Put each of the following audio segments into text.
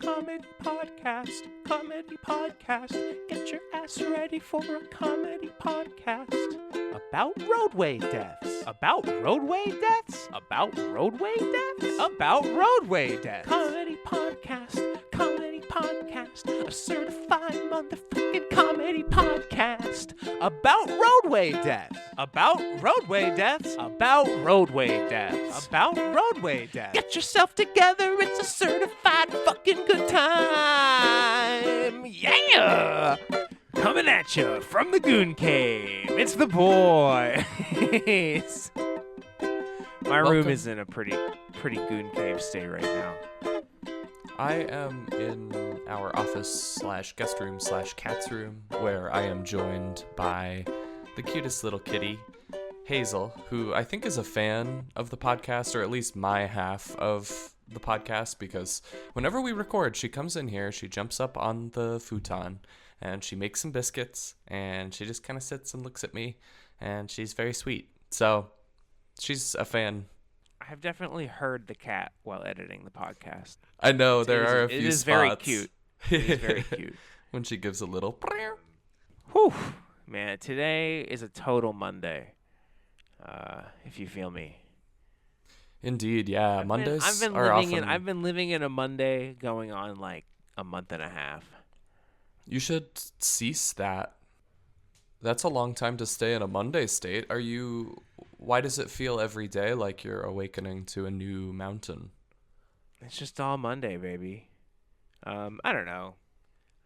comedy podcast. Comedy podcast. Get your ass ready for a comedy podcast. About roadway deaths. About roadway deaths? About roadway deaths? About roadway deaths. Comedy podcast. Comedy podcast. A certified motherfucking comedy podcast. About roadway deaths. About roadway deaths. About roadway deaths. About roadway deaths. Get yourself together. It's a certified fucking good time. Yeah! Coming at you from the Goon Cave. It's the boys. My room is in a pretty Goon Cave state right now. I am in our office/guest room/cat's room, where I am joined by the cutest little kitty, Hazel, who I think is a fan of the podcast, or at least my half of the podcast, because whenever we record, she comes in here, she jumps up on the futon, and she makes some biscuits, and she just kind of sits and looks at me, and she's very sweet. So she's a fan. I have definitely heard the cat while editing the podcast. I know, there are a few spots. It is very cute. It is very cute. When she gives a little... Whew. Man, today is a total Monday, if you feel me. Indeed, yeah. Mondays are often... I've been living in a Monday going on like a month and a half. You should cease that. That's a long time to stay in a Monday state. Why does it feel every day like you're awakening to a new mountain? It's just all Monday, baby. I don't know.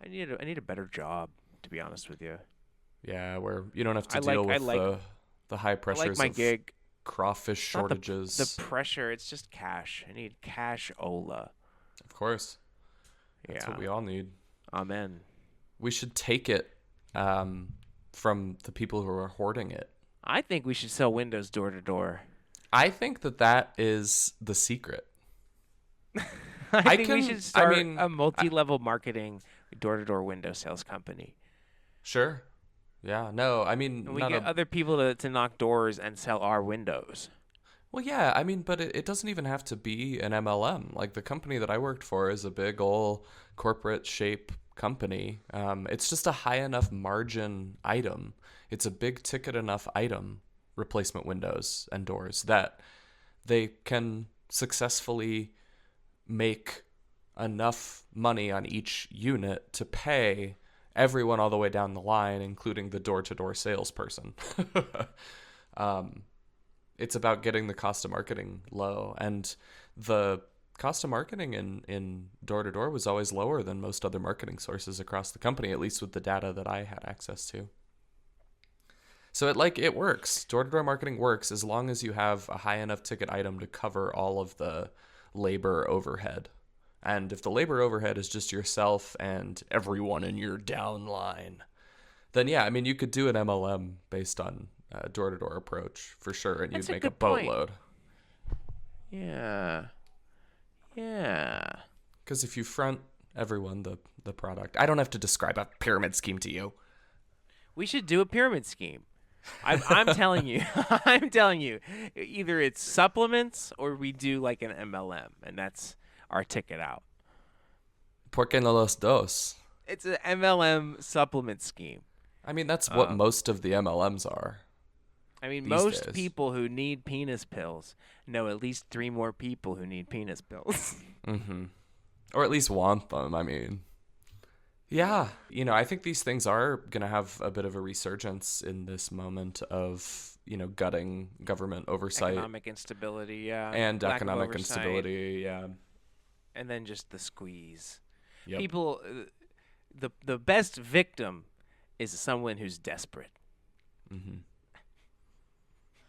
I need a better job, to be honest with you. Yeah, where you don't have to deal with the high pressures of my gig. Crawfish shortages. The pressure, it's just cash. I need cash-ola. Of course. That's what we all need. Amen. We should take it from the people who are hoarding it. I think we should sell windows door to door. I think that is the secret. I think we should start a multi-level marketing door-to-door window sales company. Sure. Yeah, no, I mean... And we get other people to knock doors and sell our windows. Well, yeah, I mean, but it doesn't even have to be an MLM. Like, the company that I worked for is a big old corporate shape company. It's just a high enough margin item. It's a big ticket enough item, replacement windows and doors, that they can successfully make enough money on each unit to pay everyone all the way down the line, including the door-to-door salesperson. It's about getting the cost of marketing low, and the cost of marketing in door-to-door was always lower than most other marketing sources across the company, at least with the data that I had access to. So it works. Door-to-door marketing works as long as you have a high enough ticket item to cover all of the labor overhead. And if the labor overhead is just yourself and everyone in your downline, then yeah, I mean, you could do an MLM based on a door-to-door approach for sure, and you'd make a boatload. Yeah. Yeah. Because if you front everyone the product, I don't have to describe a pyramid scheme to you. We should do a pyramid scheme. I'm telling you, either it's supplements or we do like an MLM, and that's our ticket out. ¿Por qué no los dos? It's an MLM supplement scheme. I mean, that's what most of the MLMs are. I mean, most people who need penis pills know at least 3 more people who need penis pills. Mm-hmm. Or at least want them, I mean. Yeah, I think these things are going to have a bit of a resurgence in this moment of, gutting government oversight. Economic instability, yeah. And economic instability, yeah. And then just the squeeze. Yep. People, the best victim is someone who's desperate. Mm-hmm.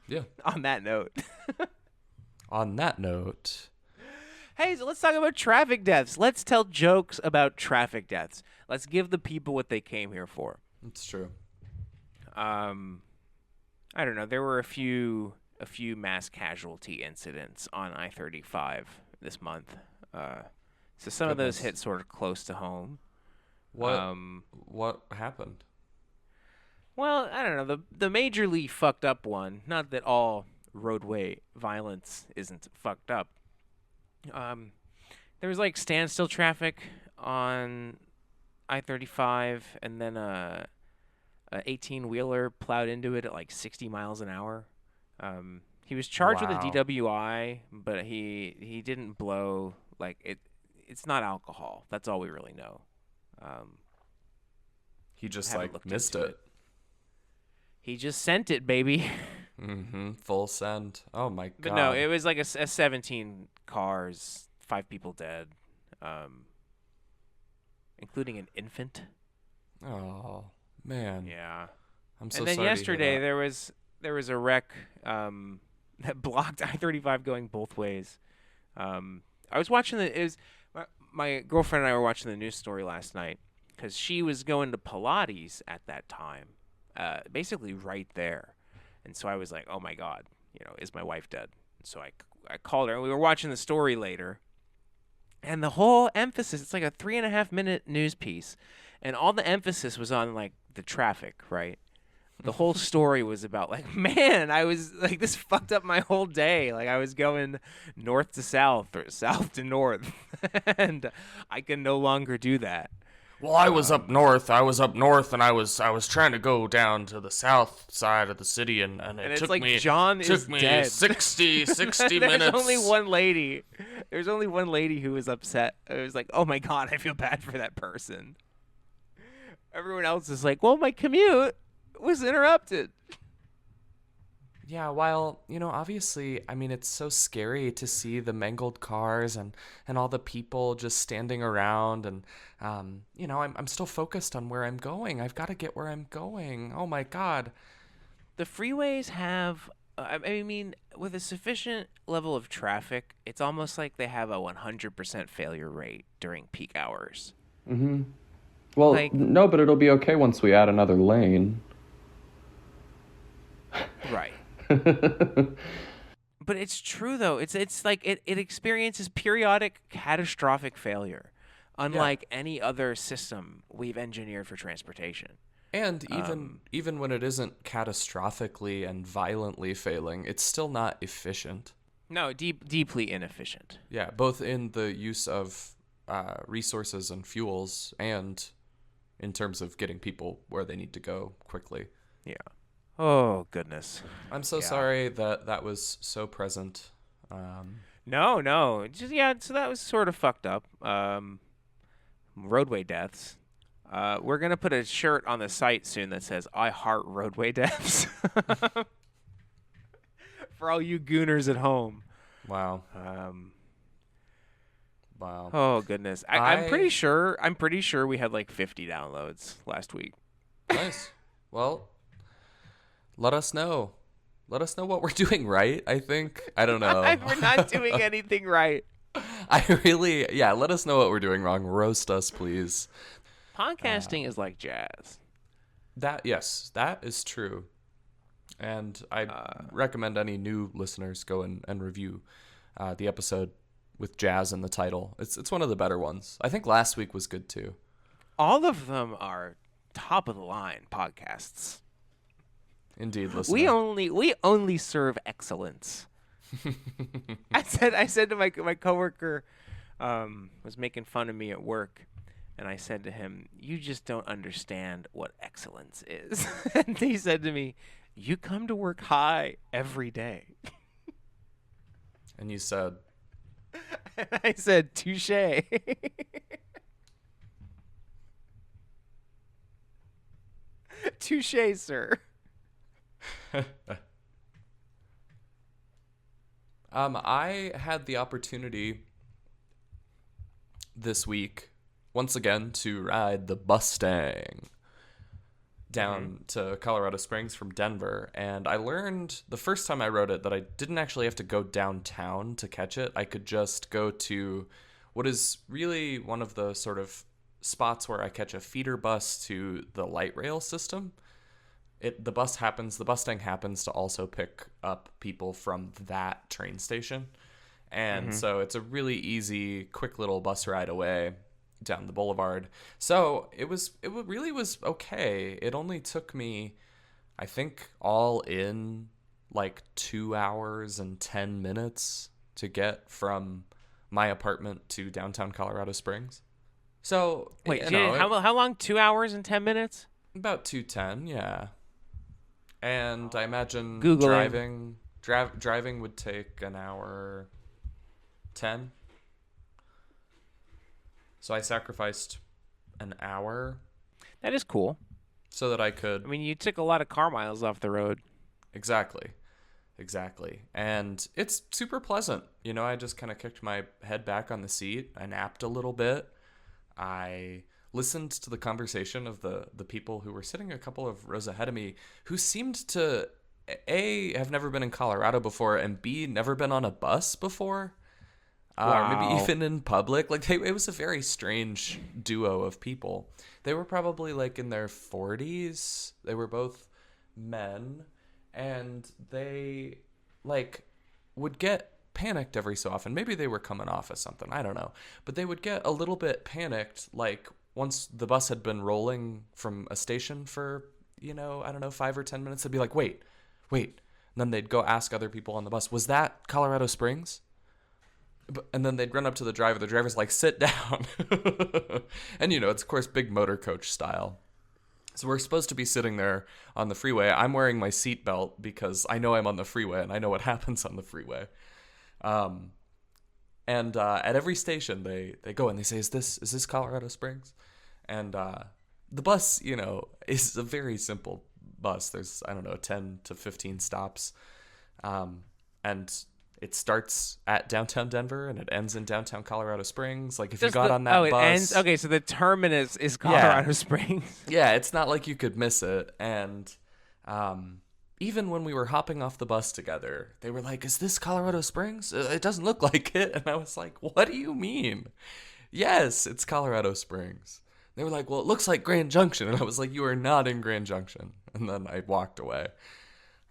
Yeah. On that note. Hey, so let's talk about traffic deaths. Let's tell jokes about traffic deaths. Let's give the people what they came here for. It's true. I don't know. There were a few mass casualty incidents on I-35 this month. So some of those hit sort of close to home. What happened? Well, I don't know. The majorly fucked up one, not that all roadway violence isn't fucked up. There was like standstill traffic on I-35, and then a 18-wheeler plowed into it at like 60 miles an hour. He was charged with a Wow. DWI, but he didn't blow like it. It's not alcohol. That's all we really know. He just Haven't like looked missed into it. He just sent it, baby. Full send. Oh my god. But no, it was like a 17 cars, 5 people dead, including an infant. Oh man. Yeah. I'm so And then sorry yesterday to hear that. there was a wreck that blocked I-35 going both ways. I was watching my girlfriend and I were watching the news story last night because she was going to Pilates at that time, basically right there, and so I was like, oh my god, is my wife dead? So I called her and we were watching the story later, and the whole emphasis, it's like a 3.5 minute news piece, and all the emphasis was on like the traffic, right? The whole story was about like, man, I was like, this fucked up my whole day. Like I was going north to south or south to north, and I can no longer do that. Well, I was up north. I was up north, and I was trying to go down to the south side of the city, and And it it's took like me John is took me dead. 60 There's minutes. only one lady. There's only one lady who was upset. It was like, oh my god, I feel bad for that person. Everyone else is like, well, my commute was interrupted. Yeah, while, obviously, I mean, it's so scary to see the mangled cars and all the people just standing around. And, I'm still focused on where I'm going. I've got to get where I'm going. Oh, my God. The freeways have, I mean, with a sufficient level of traffic, it's almost like they have a 100% failure rate during peak hours. Mm-hmm. Well, Like- no, but it'll be okay once we add another lane. Right. But it's true though. It's like it experiences periodic catastrophic failure, unlike any other system we've engineered for transportation. And even when it isn't catastrophically and violently failing, it's still not efficient. No, deeply inefficient. Yeah, both in the use of resources and fuels and in terms of getting people where they need to go quickly. Yeah. Oh goodness. I'm so Yeah. sorry that was so present. No. So that was sort of fucked up. Roadway deaths. We're gonna put a shirt on the site soon that says "I heart roadway deaths" for all you gooners at home. Wow. Wow. Oh goodness. I'm pretty sure we had like 50 downloads last week. Nice. Well, let us know. Let us know what we're doing right, I think. I don't know. We're not doing anything right. Let us know what we're doing wrong. Roast us, please. Podcasting is like jazz. That is true. And I recommend any new listeners go and review the episode with jazz in the title. It's one of the better ones. I think last week was good too. All of them are top of the line podcasts. Indeed, listener. We only serve excellence. I said to my coworker, was making fun of me at work, and I said to him, "You just don't understand what excellence is." And he said to me, "You come to work high every day." And you said, And I said, "Touche." Touche, sir. I had the opportunity this week once again to ride the Mustang down to Colorado Springs from Denver, and I learned the first time I rode it that I didn't actually have to go downtown to catch it. I could just go to what is really one of the sort of spots where I catch a feeder bus to the light rail system. The Mustang happens to also pick up people from that train station. And so it's a really easy, quick little bus ride away down the boulevard. So it really was okay. It only took me, I think, all in like 2 hours and 10 minutes to get from my apartment to downtown Colorado Springs. So Wait, you know, how long? 2 hours and 10 minutes? about 2:10, yeah. And I imagine Googling. driving would take an hour 10. So I sacrificed an hour That is cool. so that I could I mean, you took a lot of car miles off the road. exactly. And it's super pleasant. You know, I just kind of kicked my head back on the seat. I napped a little bit. I listened to the conversation of the people who were sitting a couple of rows ahead of me who seemed to A, have never been in Colorado before, and B, never been on a bus before. Or maybe Wow. even in public. Like it was a very strange duo of people. They were probably like in their 40s. They were both men, and they like would get panicked every so often. Maybe they were coming off of something. I don't know. But they would get a little bit panicked like once the bus had been rolling from a station for, I don't know, 5 or 10 minutes, they'd be like, "Wait." And then they'd go ask other people on the bus, "Was that Colorado Springs?" And then they'd run up to the driver. The driver's like, "Sit down." And, it's, of course, big motor coach style. So we're supposed to be sitting there on the freeway. I'm wearing my seatbelt because I know I'm on the freeway and I know what happens on the freeway. And at every station, they go and they say, is this Colorado Springs? And the bus, is a very simple bus. There's, I don't know, 10 to 15 stops. And it starts at downtown Denver and it ends in downtown Colorado Springs. Like if you got on that it bus, ends. Okay, so the terminus is Colorado Springs. yeah, it's not like you could miss it. And even when we were hopping off the bus together, they were like, "Is this Colorado Springs? It doesn't look like it." And I was like, "What do you mean?" "Yes, it's Colorado Springs." They were like, "Well, it looks like Grand Junction." And I was like, "You are not in Grand Junction." And then I walked away.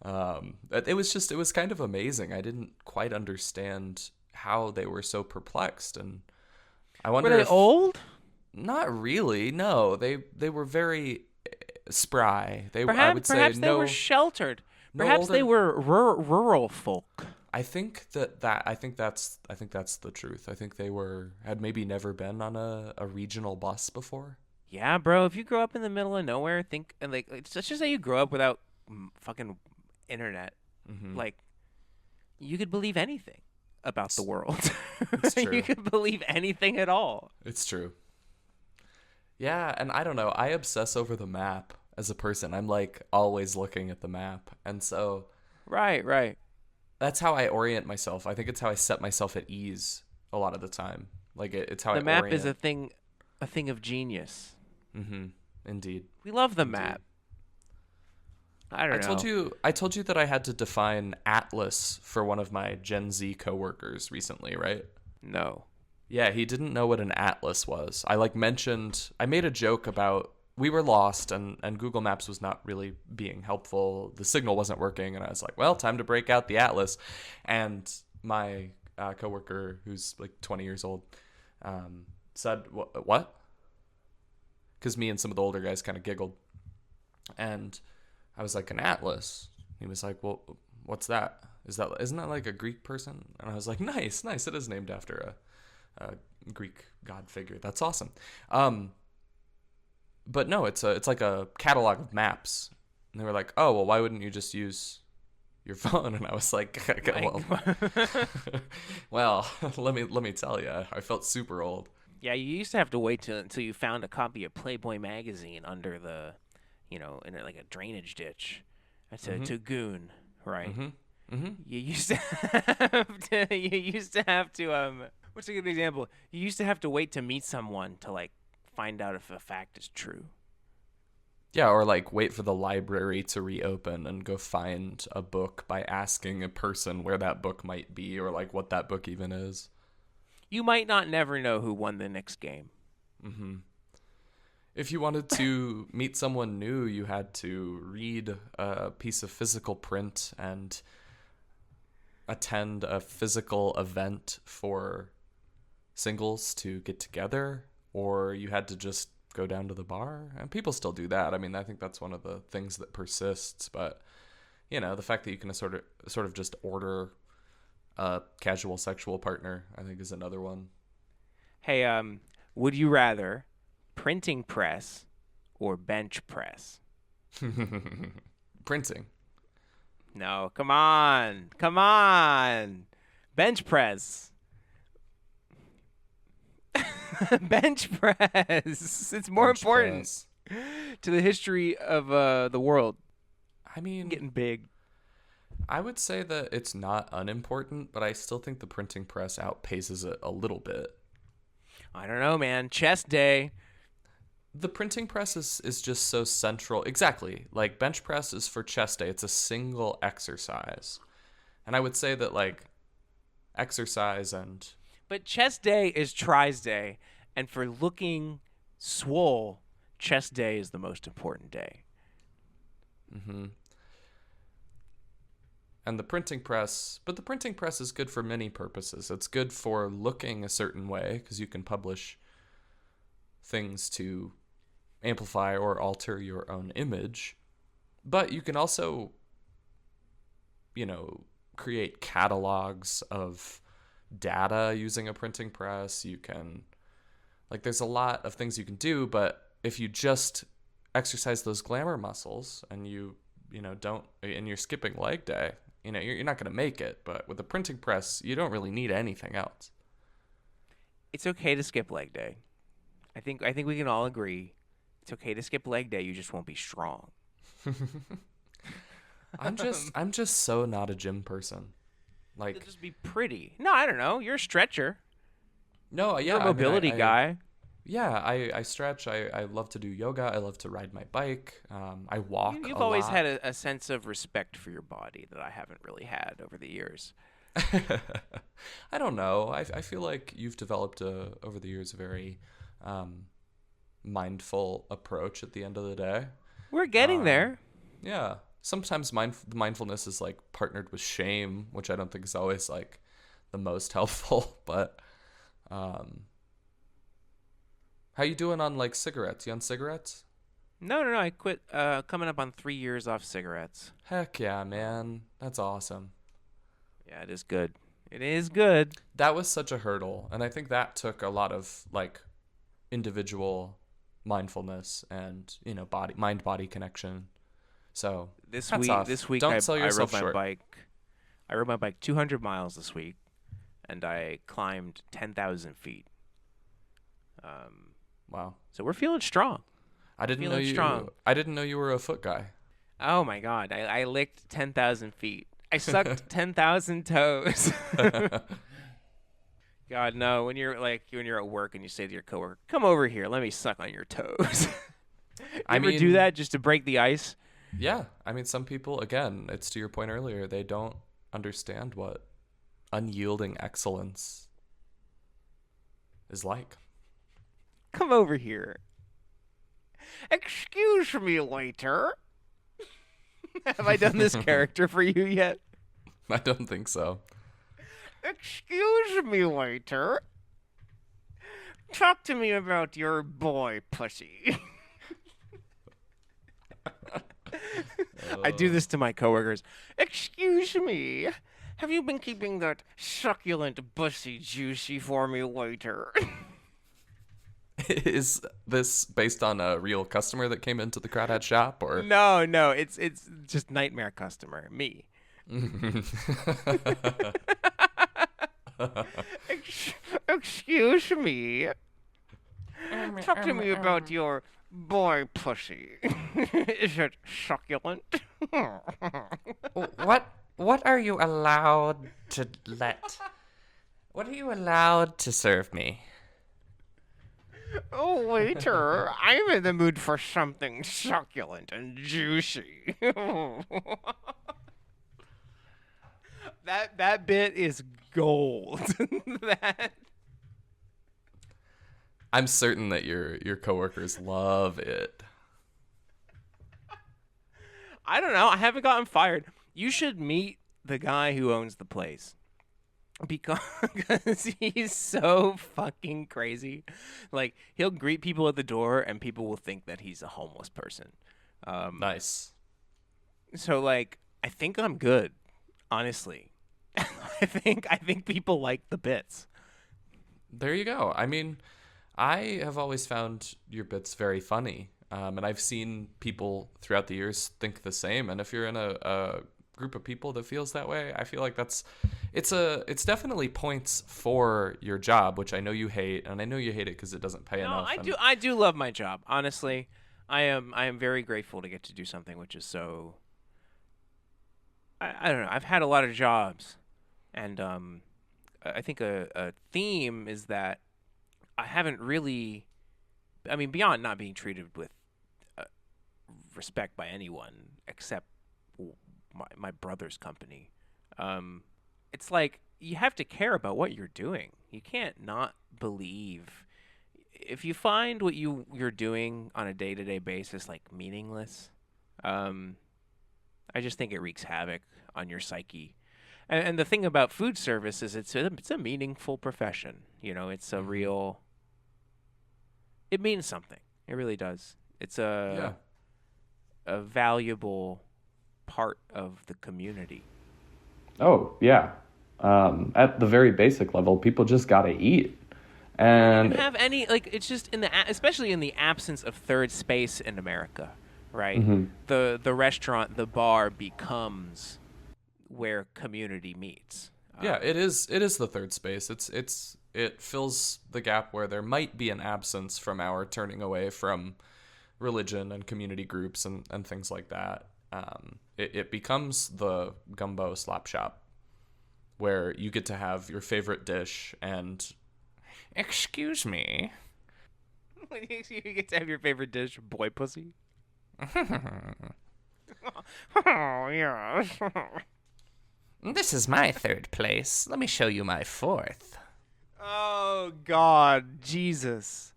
It was kind of amazing. I didn't quite understand how they were so perplexed, and I wonder Were they old? Not really. No, they were very spry. I would say Perhaps they no. were sheltered. no Perhaps they older- were rural folk. I think I think that's the truth. I think they had maybe never been on a regional bus before. Yeah, bro. If you grow up in the middle of nowhere, let's just say you grow up without fucking internet. Mm-hmm. Like, you could believe anything about the world. It's true. You could believe anything at all. It's true. Yeah, and I don't know. I obsess over the map as a person. I'm like always looking at the map, and so Right. that's how I orient myself. I think it's how I set myself at ease a lot of the time. Like it's how The I map orient. is a thing of genius. Mm-hmm. Indeed. We love the map. I don't know. I told you that I had to define atlas for one of my Gen Z coworkers recently, right? No. Yeah, he didn't know what an atlas was. I made a joke about we were lost and Google Maps was not really being helpful. The signal wasn't working, and I was like, well, time to break out the atlas. And my coworker, who's like 20 years old, said, "What?" Because me and some of the older guys kind of giggled. And I was like, "An atlas." He was like, "Well, what's that? Isn't that like a Greek person?" And I was like, nice. It is named after a Greek god figure. That's awesome. But no, it's like a catalog of maps. And they were like, "Oh, well, why wouldn't you just use your phone?" And I was like, well, let me tell you, I felt super old. Yeah, you used to have to wait until you found a copy of Playboy magazine under the, in like a drainage ditch. That's to goon, right? Mm-hmm. Mm-hmm. You used to have to what's a good example? You used to have to wait to meet someone to like find out if a fact is true. Yeah, or like wait for the library to reopen and go find a book by asking a person where that book might be or like what that book even is. You might not never know who won the next game. Mm-hmm. If you wanted to meet someone new, you had to read a piece of physical print and attend a physical event for singles to get together, or you had to just go down to the bar. And people still do that. I mean, I think that's one of the things that persists, but the fact that you can sort of just order a casual sexual partner, I think, is another one. Hey, Would you rather printing press or bench press? Printing. No, come on. Come on. Bench press. Bench press. It's more Bench important press. to the history of the world I mean, getting big. I would say that it's not unimportant, but I still think the printing press outpaces it a little bit. I don't know, man. Chest day. The printing press is just so central. Exactly. Like bench press is for chest day. It's a single exercise. And I would say that like exercise and But chest day is tries day. And for looking swole, chest day is the most important day. and the printing press, but the printing press is good for many purposes. It's good for looking a certain way because you can publish things to amplify or alter your own image. But you can also, create catalogs of data using a printing press. You can, there's a lot of things you can do, but if you just exercise those glamour muscles and and you're skipping leg day, you're not going to make it. But with a printing press, you don't really need anything else. It's okay to skip leg day. I think we can all agree. It's okay to skip leg day. You just won't be strong. I'm just so not a gym person. It'll just be pretty. No, I don't know. You're a stretcher. No, yeah, You're a mobility guy. Yeah, I stretch. I love to do yoga. I love to ride my bike. I walk. You've a always lot. had a sense of respect for your body that I haven't really had over the years. I don't know. I feel like you've developed over the years a very mindful approach at the end of the day. We're getting there. Yeah. Sometimes mindfulness is partnered with shame, which I don't think is always the most helpful. But how you doing on cigarettes? You on cigarettes? No. I quit coming up on 3 years off cigarettes. Heck yeah, man. That's awesome. Yeah, it is good. It is good. That was such a hurdle, and I think that took a lot of individual mindfulness and mind body connection. So This hats week off. Don't sell I yourself rode my short. bike. I rode my bike 200 miles this week, and I climbed 10,000 feet. Wow. So we're feeling strong. I didn't know Feeling you. strong. I didn't know you were a foot guy. Oh my God! I licked 10,000 feet. I sucked 10,000 toes. God no! When you're at work and you say to your coworker, "Come over here, let me suck on your toes." I ever mean, do that just to break the ice? Yeah, I mean, some people, again, it's to your point earlier, they don't understand what unyielding excellence is like. Come over here. Excuse me, waiter. Have I done this character for you yet? I don't think so. Excuse me, waiter. Talk to me about your boy pussy. I do this to my coworkers. Excuse me. Have you been keeping that succulent bussy juicy for me, waiter? Is this based on a real customer that came into the Crawdad shop, or? No, it's just nightmare customer, me. Excuse me. Talk to me about your boy pussy. Is it succulent? What are you allowed to What are you allowed to serve me? Oh, waiter, I'm in the mood for something succulent and juicy. That bit is gold. I'm certain that your coworkers love it. I don't know. I haven't gotten fired. You should meet the guy who owns the place. Because he's so fucking crazy. He'll greet people at the door and people will think that he's a homeless person. Nice. So I think I'm good, honestly. I think people like the bits. There you go. I mean, I have always found your bits very funny, and I've seen people throughout the years think the same. And if you're in a group of people that feels that way, I feel like it's definitely points for your job, which I know you hate, and I know you hate it because it doesn't pay No, enough. I do love my job. Honestly, I am very grateful to get to do something which is so. I don't know. I've had a lot of jobs, and I think a theme is that I haven't really. I mean, beyond not being treated with respect by anyone except my brother's company. It's like you have to care about what you're doing. You can't not believe. If you find what you're doing on a day-to-day basis like meaningless, I just think it wreaks havoc on your psyche. And the thing about food service is it's a meaningful profession. You know, it's a real. It means something. It really does. It's a valuable part of the community. Oh, yeah. At the very basic level, people just got to eat. And You don't have any it's just especially in the absence of third space in America, right? Mhm. The restaurant, the bar becomes where community meets. Yeah, it is the third space. It fills the gap where there might be an absence from our turning away from religion and community groups and things like that. It becomes the gumbo slap shop where you get to have your favorite dish and Excuse me. You get to have your favorite dish, boy pussy. Oh, yeah. This is my third place. Let me show you my fourth. Oh God, Jesus.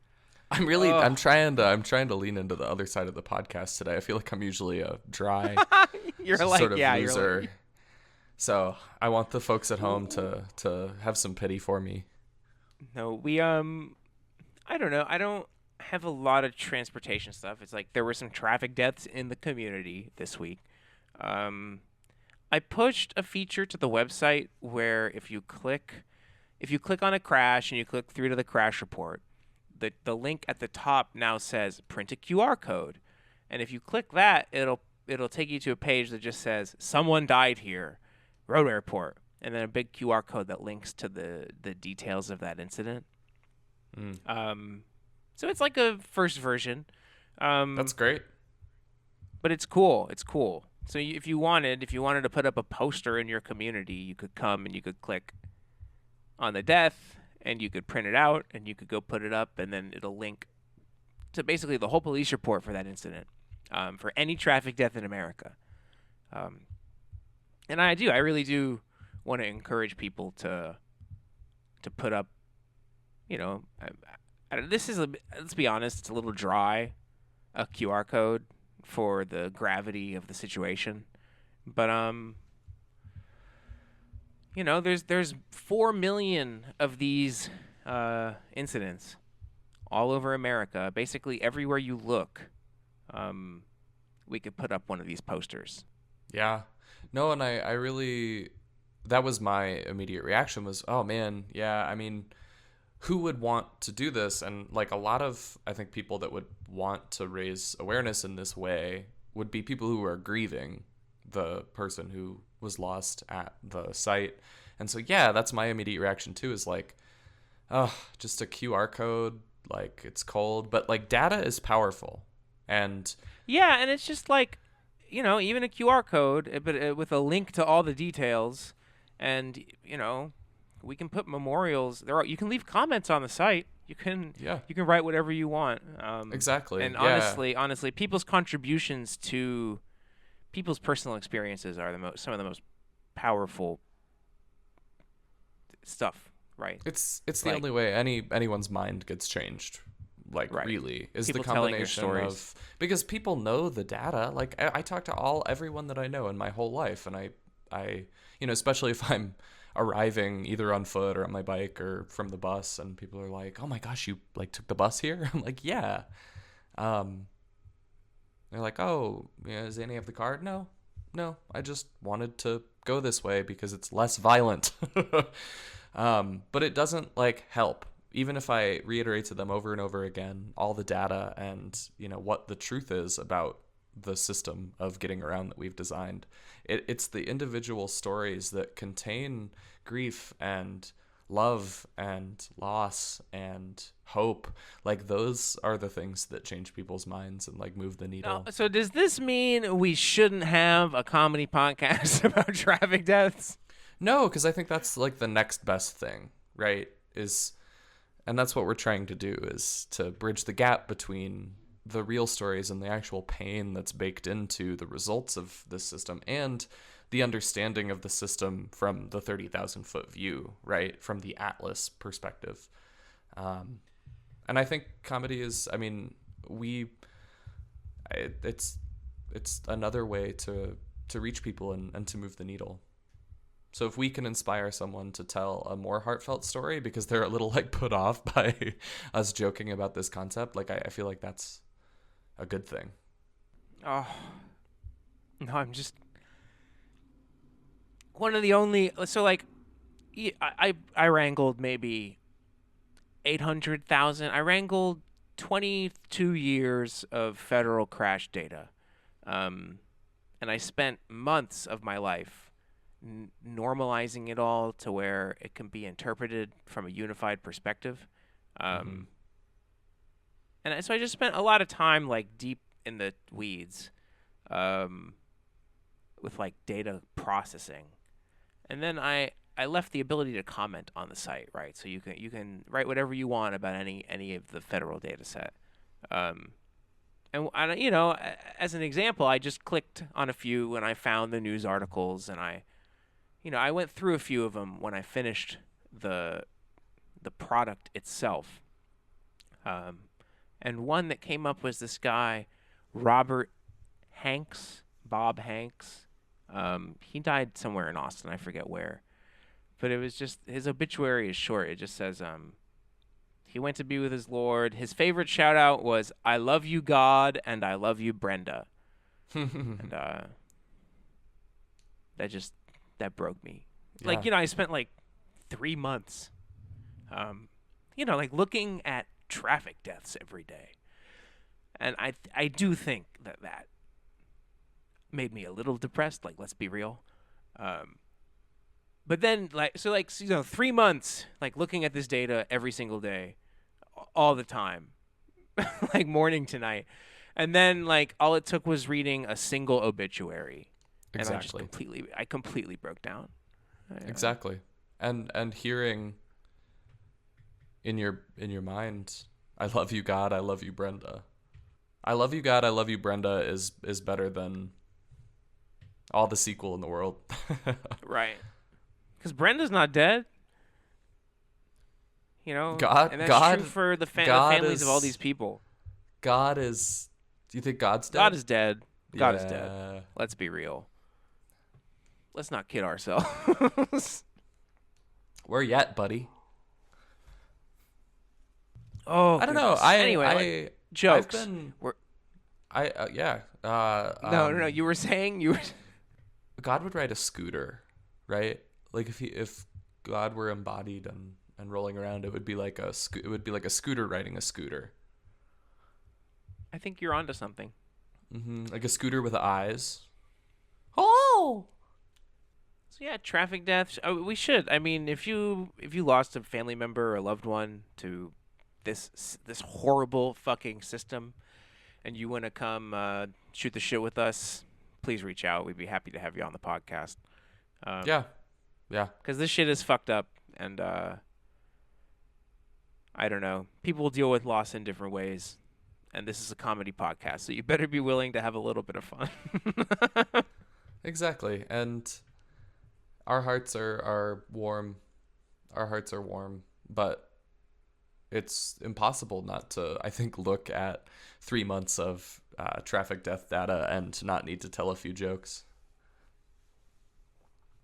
I'm trying to lean into the other side of the podcast today. I feel like I'm usually a dry You're sort of you're loser. like, So I want the folks at home to have some pity for me. no, we I don't know. I don't have a lot of transportation stuff. It's like there were some traffic deaths in the community this week. I pushed a feature to the website where if you click on a crash and you click through to the crash report, the link at the top now says print a QR code. And if you click that, it'll take you to a page that just says someone died here, roadway report, and then a big QR code that links to the details of that incident. So it's like a first version. That's great. But it's cool. It's cool. So if you wanted to put up a poster in your community, you could come and you could click on the death and you could print it out and you could go put it up, and then it'll link to basically the whole police report for that incident, for any traffic death in America. And I really do want to encourage people to put up, you know, let's be honest, it's a little dry, a QR code for the gravity of the situation. But you know, there's 4 million of these incidents all over America. Basically everywhere you look, we could put up one of these posters. Yeah. No, and I really, that was my immediate reaction was, oh man, yeah, I mean, who would want to do this? And like a lot of, I think, people that would want to raise awareness in this way would be people who are grieving the person who was lost at the site. And so, yeah, that's my immediate reaction too, is like, oh, just a QR code, like it's cold, but like data is powerful. And yeah, and it's just like, you know, even a QR code, but with a link to all the details, and you know, we can put memorials there. You can leave comments on the site. You can write whatever you want. Exactly. And yeah. honestly, people's contributions to people's personal experiences are some of the most powerful stuff. Right. It's the only way anyone's mind gets changed. Like, right. Really, is people the combination stories. of, because people know the data. Like I talk to everyone that I know in my whole life, and I you know, especially if I'm arriving either on foot or on my bike or from the bus, and people are like, oh my gosh, you like took the bus here? I'm like, yeah. They're like, oh, yeah, does Annie have the card? No, I just wanted to go this way because it's less violent. But it doesn't like help. even if I reiterate to them over and over again all the data and, you know, what the truth is about the system of getting around that we've designed, it's the individual stories that contain grief and love and loss and hope. Like, those are the things that change people's minds and like move the needle. No, so does this mean we shouldn't have a comedy podcast about traffic deaths? No, because I think that's like the next best thing, right? And that's what we're trying to do, is to bridge the gap between the real stories and the actual pain that's baked into the results of this system, and the understanding of the system from the 30,000 foot view, right? From the Atlas perspective. And I think comedy is, I mean, it's another way to reach people and to move the needle. So if we can inspire someone to tell a more heartfelt story because they're a little like put off by us joking about this concept, like I feel like that's a good thing. Oh, no, I'm just one of the only. So like, I wrangled maybe 800,000. I wrangled 22 years of federal crash data, and I spent months of my life normalizing it all to where it can be interpreted from a unified perspective. And so I just spent a lot of time like deep in the weeds with like data processing. And then I left the ability to comment on the site, right? So you can write whatever you want about any of the federal data set. And you know, as an example, I just clicked on a few and I found the news articles, and I went through a few of them when I finished the product itself. And one that came up was this guy, Bob Hanks. He died somewhere in Austin, I forget where. But it was just, his obituary is short. It just says, he went to be with his Lord. His favorite shout out was, "I love you, God, and I love you, Brenda." And that broke me. Yeah. Like, you know, I spent like 3 months, you know, like looking at traffic deaths every day. And I do think that made me a little depressed. Like, let's be real. But then, you know, 3 months, like looking at this data every single day, all the time, like morning to night. And then, like, all it took was reading a single obituary. Exactly. And I completely broke down. Exactly. And hearing in your mind, "I love you, God, I love you, Brenda." "I love you, God, I love you, Brenda" is better than all the sequel in the world. Right. Because Brenda's not dead. You know? And that's God, true for the families of all these people. God is... Do you think God's dead? God is dead. God is Yeah. dead. Let's be real. Let's not kid ourselves. Where yet, buddy? Oh, I don't know. Anyway, jokes. I've been... We're- yeah. No. You were saying God would ride a scooter, right? Like if God were embodied and rolling around, it would be like a scooter riding a scooter. I think you're onto something. Like a scooter with eyes. Oh. So yeah, traffic deaths. We should. I mean, if you lost a family member or a loved one to this horrible fucking system, and you want to come shoot the shit with us, please reach out. We'd be happy to have you on the podcast. Yeah. Because this shit is fucked up, and I don't know. People deal with loss in different ways, and this is a comedy podcast, so you better be willing to have a little bit of fun. Exactly. And our hearts are warm. Our hearts are warm, but it's impossible not to, I think, look at 3 months of traffic death data and to not need to tell a few jokes.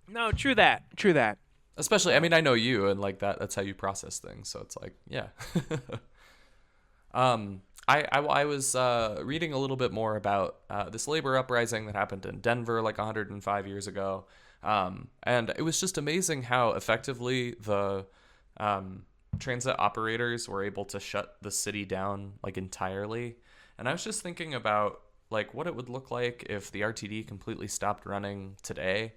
No, true that. Especially, I mean, I know you, and like that's how you process things. So it's like, yeah. I was reading a little bit more about this labor uprising that happened in Denver like 105 years ago. And it was just amazing how effectively the transit operators were able to shut the city down like entirely. And I was just thinking about like what it would look like if the RTD completely stopped running today.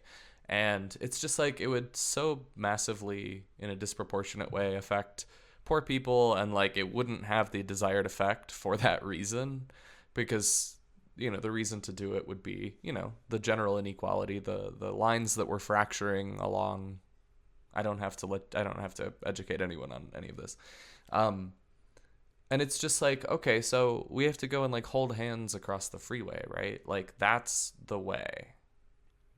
And it's just like it would so massively, in a disproportionate way, affect poor people, and like it wouldn't have the desired effect for that reason, because the reason to do it would be the general inequality, the lines that were fracturing along. I don't have to educate anyone on any of this. And it's just like, okay, so we have to go and like hold hands across the freeway, right? Like that's the way.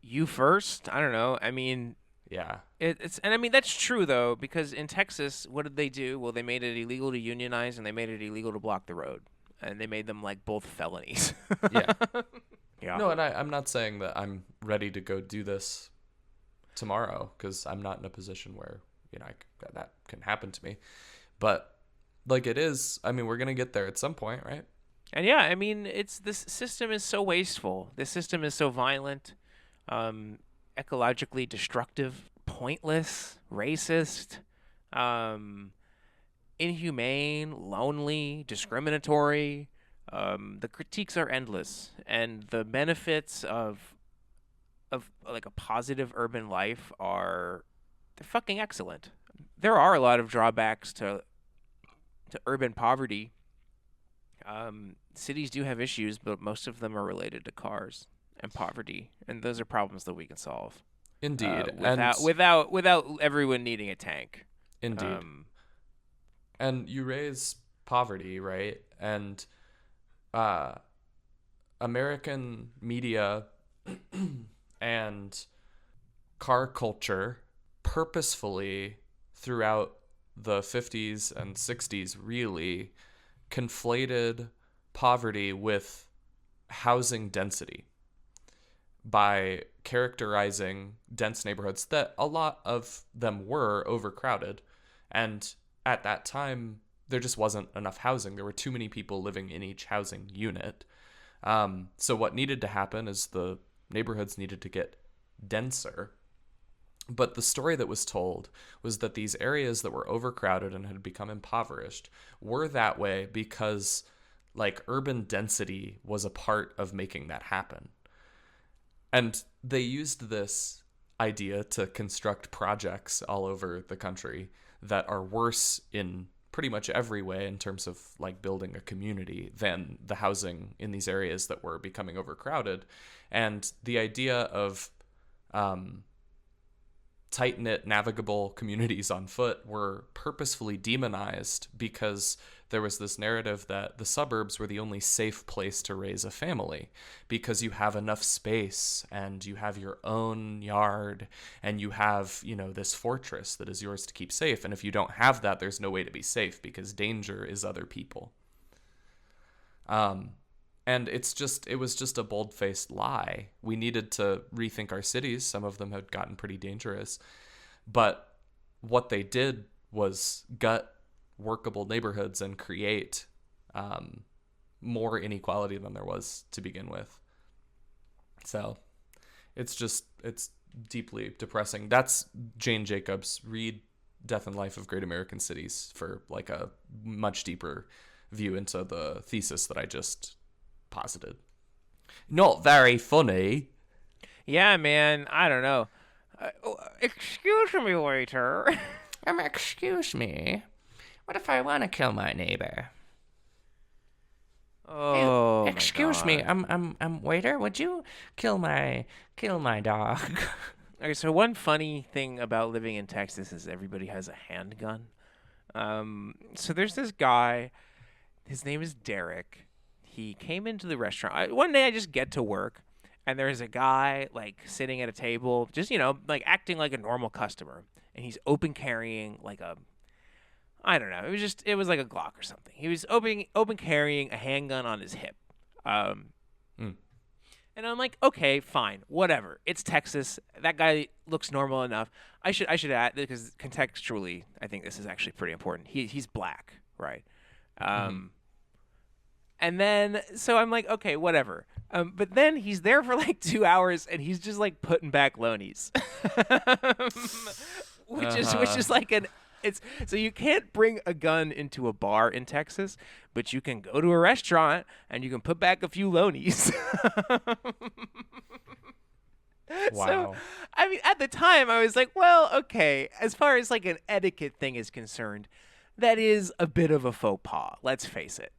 You first? I don't know. I mean, Yeah. and I mean that's true though, because in Texas, what did they do? Well, they made it illegal to unionize, and they made it illegal to block the road, and they made them like both felonies. Yeah. Yeah. No, and I'm not saying that I'm ready to go do this tomorrow, because I'm not in a position where that can happen to me. But like it is, I mean, we're gonna get there at some point, right? And yeah, I mean, this system is so wasteful. This system is so violent. Ecologically destructive, pointless, racist, inhumane, lonely, discriminatory. The critiques are endless, and the benefits of like a positive urban life they're fucking excellent. There are a lot of drawbacks to urban poverty. Cities do have issues, but most of them are related to cars and poverty, and those are problems that we can solve. Indeed, without everyone needing a tank. Indeed. And you raise poverty, right? And American media and car culture purposefully throughout the 50s and 60s really conflated poverty with housing density by characterizing dense neighborhoods that a lot of them were overcrowded. And at that time, there just wasn't enough housing. There were too many people living in each housing unit. So what needed to happen is the neighborhoods needed to get denser. But the story that was told was that these areas that were overcrowded and had become impoverished were that way because like urban density was a part of making that happen. And they used this idea to construct projects all over the country that are worse in pretty much every way in terms of like building a community than the housing in these areas that were becoming overcrowded. And the idea of tight-knit navigable communities on foot were purposefully demonized because there was this narrative that the suburbs were the only safe place to raise a family because you have enough space and you have your own yard and you have, this fortress that is yours to keep safe. And if you don't have that, there's no way to be safe because danger is other people. And it was just a bold-faced lie. We needed to rethink our cities. Some of them had gotten pretty dangerous. But what they did was gut workable neighborhoods and create more inequality than there was to begin with. So it's deeply depressing. That's Jane Jacobs. Read Death and Life of Great American Cities for like a much deeper view into the thesis that I just posited. Not very funny. Yeah, man. I don't know. Excuse me, waiter. Excuse me. What if I want to kill my neighbor? Oh, excuse my me. God. I'm waiter. Would you kill my dog? Okay, so one funny thing about living in Texas is everybody has a handgun. So there's this guy. His name is Derek. He came into the restaurant. One day I just get to work, and there's a guy like sitting at a table, just like acting like a normal customer, and he's open carrying like I don't know. It was like a Glock or something. He was open carrying a handgun on his hip. And I'm like, okay, fine, whatever. It's Texas. That guy looks normal enough. I should add, because contextually, I think this is actually pretty important. He's black, right? And then, so I'm like, okay, whatever. But then he's there for like 2 hours, and he's just like putting back loanies, which is like It's so you can't bring a gun into a bar in Texas, but you can go to a restaurant and you can put back a few lonies. Wow. So, I mean, at the time, I was like, well, okay, as far as like an etiquette thing is concerned, that is a bit of a faux pas, let's face it.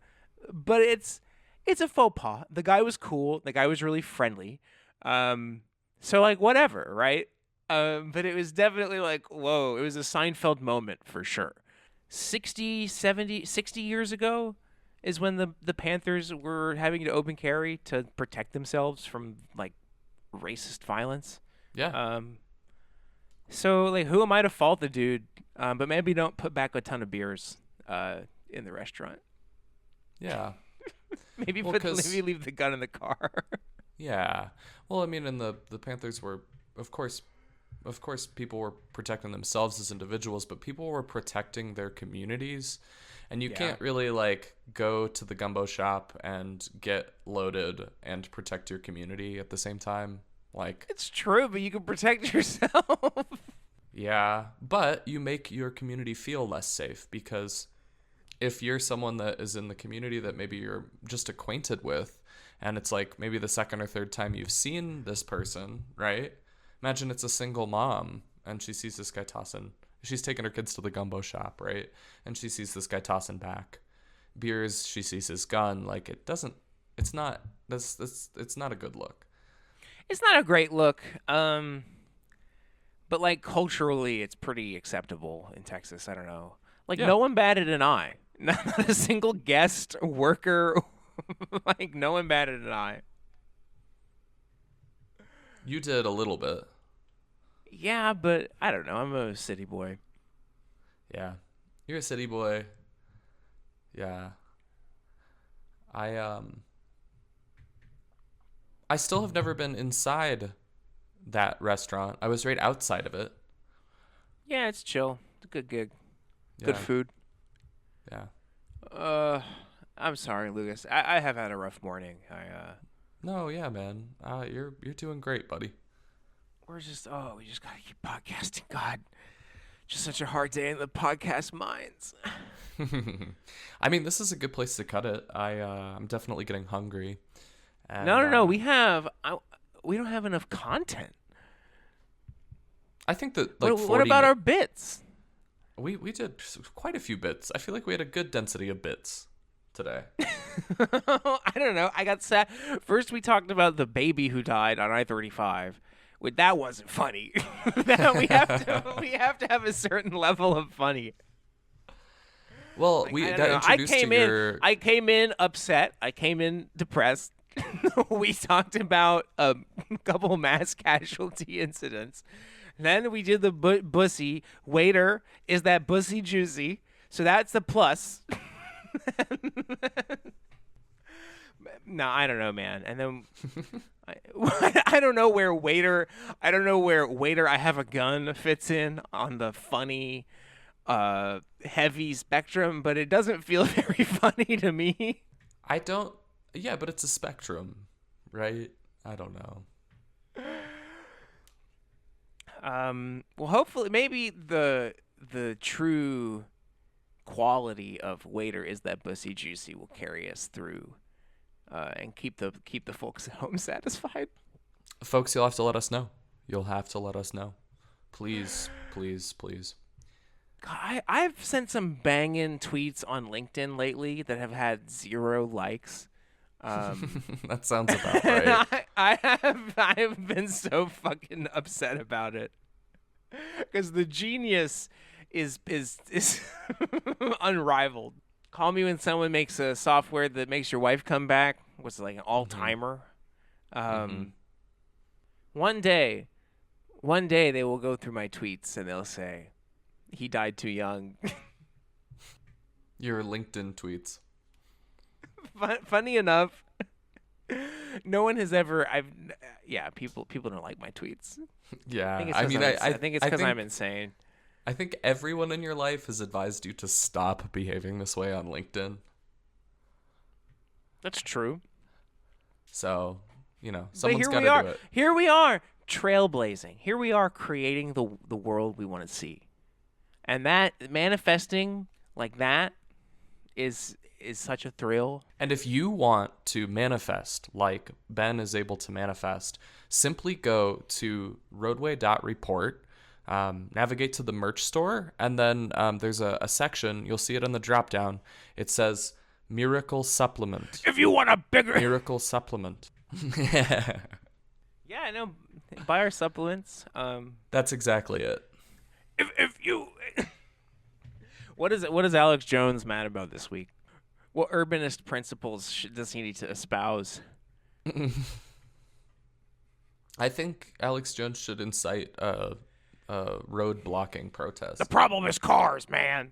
But it's a faux pas. The guy was cool. The guy was really friendly. So like whatever, right? But it was definitely like, whoa, it was a Seinfeld moment for sure. 60, 70, 60 years ago is when the Panthers were having to open carry to protect themselves from like racist violence. Yeah. So like, who am I to fault the dude? But maybe don't put back a ton of beers in the restaurant. Yeah. Maybe Well, maybe leave the gun in the car. Yeah. Well, I mean, and the Panthers were, of course, people were protecting themselves as individuals, but people were protecting their communities. And you can't really like go to the gumbo shop and get loaded and protect your community at the same time. Like, It's true, but you can protect yourself. yeah, but you make your community feel less safe, because if you're someone that is in the community that maybe you're just acquainted with, and it's like maybe the second or third time you've seen this person, right? Imagine it's a single mom and she sees this guy tossing. She's taking her kids to the gumbo shop, right? And she sees this guy tossing back beers. She sees his gun. Like, it's not a good look. It's not a great look. But like culturally, it's pretty acceptable in Texas. I don't know. Like no one batted an eye. Not a single guest worker. Like no one batted an eye. You did a little bit. Yeah, but I don't know. I'm a city boy. Yeah. You're a city boy. Yeah. I still have never been inside that restaurant. I was right outside of it. Yeah, it's chill. It's a good gig. Good Yeah. food. Yeah. I'm sorry, Lucas. I have had a rough morning. No, yeah, man. You're doing great, buddy. We just gotta keep podcasting. God, just such a hard day in the podcast minds. I mean, this is a good place to cut it. I'm definitely getting hungry. And, No. We don't have enough content. I think that like What about our bits? we did quite a few bits. I feel like we had a good density of bits today. I don't know. I got sad. First, we talked about the baby who died on I-35. That wasn't funny. That we have to have a certain level of funny. Well, Like, we I don't that know. introduced I came in upset. I came in depressed. We talked about a couple mass casualty incidents. Then we did the bussy. Waiter, is that bussy juicy? So that's the plus. No, I don't know, man. And then I don't know where waiter. I don't know where waiter. I have a gun fits in on the funny, heavy spectrum, but it doesn't feel very funny to me. I don't. Yeah, but it's a spectrum, right? I don't know. Well, hopefully, maybe the true quality of waiter is that bussy juicy will carry us through, and keep the folks at home satisfied. Folks, you'll have to let us know. You'll have to let us know. Please, please, please. God, I've sent some banging tweets on LinkedIn lately that have had 0 likes. That sounds about right. I have been so fucking upset about it because the genius is unrivaled. Call me when someone makes a software that makes your wife come back. What's it, like an all-timer? One day they will go through my tweets and they'll say, "He died too young." Your LinkedIn tweets. Funny enough, no one has ever. People don't like my tweets. Yeah, I think it's because I'm insane. I think everyone in your life has advised you to stop behaving this way on LinkedIn. That's true. So, But someone's got to do it. Here we are, trailblazing. Here we are creating the world we want to see. And that manifesting like that is such a thrill. And if you want to manifest like Ben is able to manifest, simply go to roadway.report, navigate to the merch store, and then there's a section, you'll see it on the drop down. It says Miracle Supplement. If you want a bigger Miracle Supplement. Yeah, I know. Buy our supplements. That's exactly it. If you What is Alex Jones mad about this week? What urbanist principles does he need to espouse? I think Alex Jones should incite a road blocking protest. The problem is cars, man.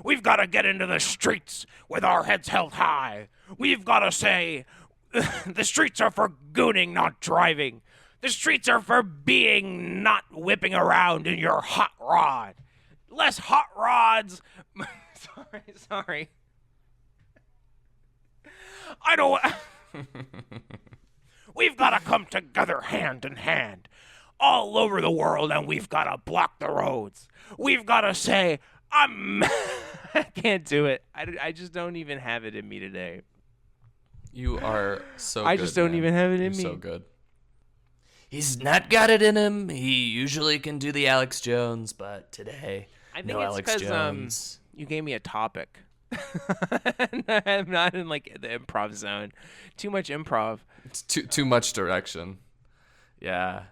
We've got to get into the streets with our heads held high. We've got to say, the streets are for gooning, not driving. The streets are for being, not whipping around in your hot rod. Less hot rods. Sorry. I don't. We've got to come together hand in hand all over the world, and we've got to block the roads. We've got to say, I can't do it. I just don't even have it in me today. You are so I good, just don't man. even have it in You're me. so good. He's not got it in him. He usually can do the Alex Jones, but today, I think no it's Alex because Jones. you gave me a topic. I'm not in like the improv zone. Too much improv. It's too much direction. Yeah.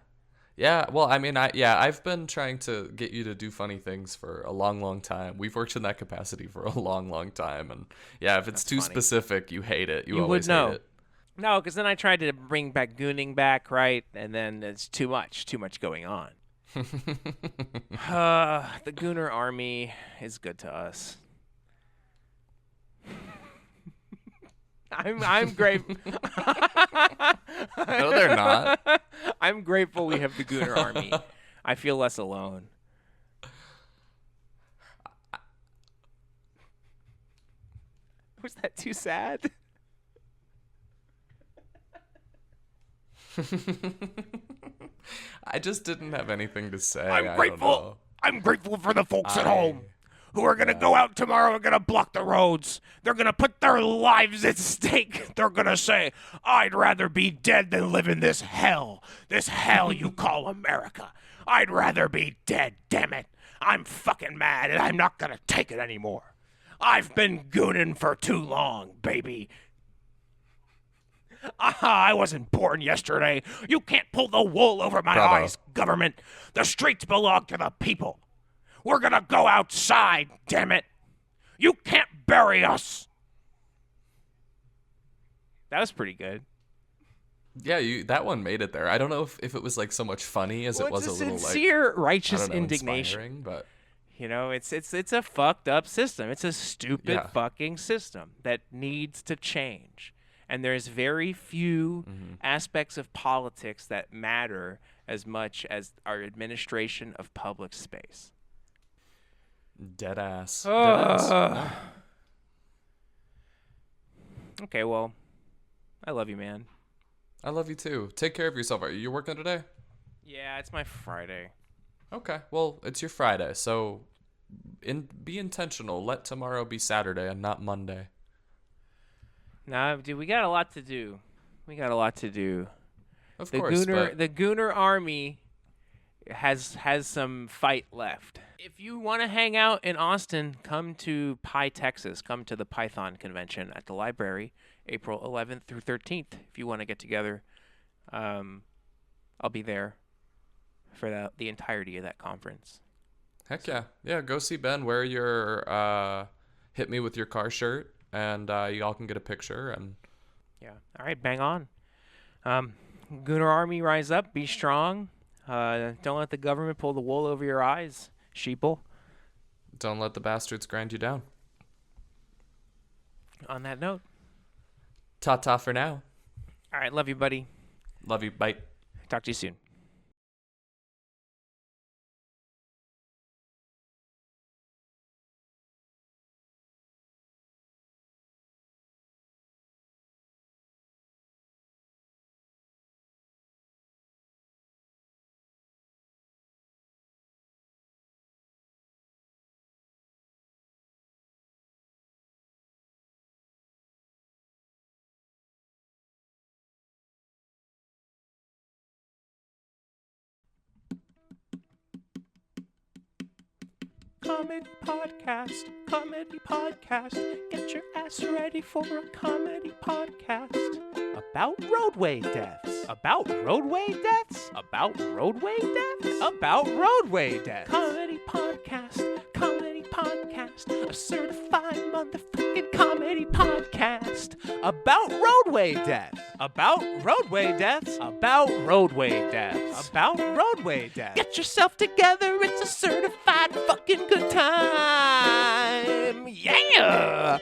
Yeah, well, I mean, I've been trying to get you to do funny things for a long, long time. We've worked in that capacity for a long, long time, and yeah, if it's too funny. specific, you hate it. You You always would know. hate it. No, because then I tried to bring back gooning back, right? And then it's too much going on. The Gooner Army is good to us. I'm grateful. No, they're not. I'm grateful we have the Gooner Army. I feel less alone. Was that too sad? I just didn't have anything to say. I'm I grateful. don't know. I'm grateful for the folks at home who are going to go out tomorrow and going to block the roads. They're going to put their lives at stake. They're going to say, I'd rather be dead than live in this hell you call America. I'd rather be dead, damn it. I'm fucking mad and I'm not going to take it anymore. I've been gooning for too long, baby. I wasn't born yesterday. You can't pull the wool over my Bravo. eyes, government. The streets belong to the people. We're gonna go outside, damn it. You can't bury us. That was pretty good. Yeah, that one made it there. I don't know if it was like so much funny as it was it's a little sincere, like righteous I don't know, indignation. inspiring, but You know, it's a fucked up system. It's a stupid Yeah. fucking system that needs to change. And there's very few aspects of politics that matter as much as our administration of public space. dead ass. Dead Ugh. ass. Okay, well, I love you, man. I love you too. Take care of yourself. Are you working today? Yeah, it's my Friday. Okay. Well, it's your Friday, so be intentional. Let tomorrow be Saturday and not Monday. Nah, dude, we got a lot to do. Of The course, the Gooner Army has some fight left. If you want to hang out in Austin, come to Pi, Texas. Come to the Python convention at the library, April 11th through 13th. If you want to get together, I'll be there for the entirety of that conference. heck yeah. Yeah, go see Ben. Wear your hit me with your car shirt, and y'all can get a picture. And Yeah. All right, bang on. Gooner Army, rise up, be strong. Don't let the government pull the wool over your eyes, sheeple. don't let the bastards grind you down. On that note, Ta-ta for now. all right, love you, buddy. Love you. Bye. Talk to you soon. comedy podcast. Comedy podcast. Get your ass ready for a comedy podcast about roadway deaths. About roadway deaths? About roadway deaths? About roadway deaths. Comedy podcast. Comedy podcast. A certified motherfucking comedy podcast about roadway deaths. About roadway deaths. About roadway deaths. About roadway deaths. Get yourself together, it's a certified fucking good time. Yeah!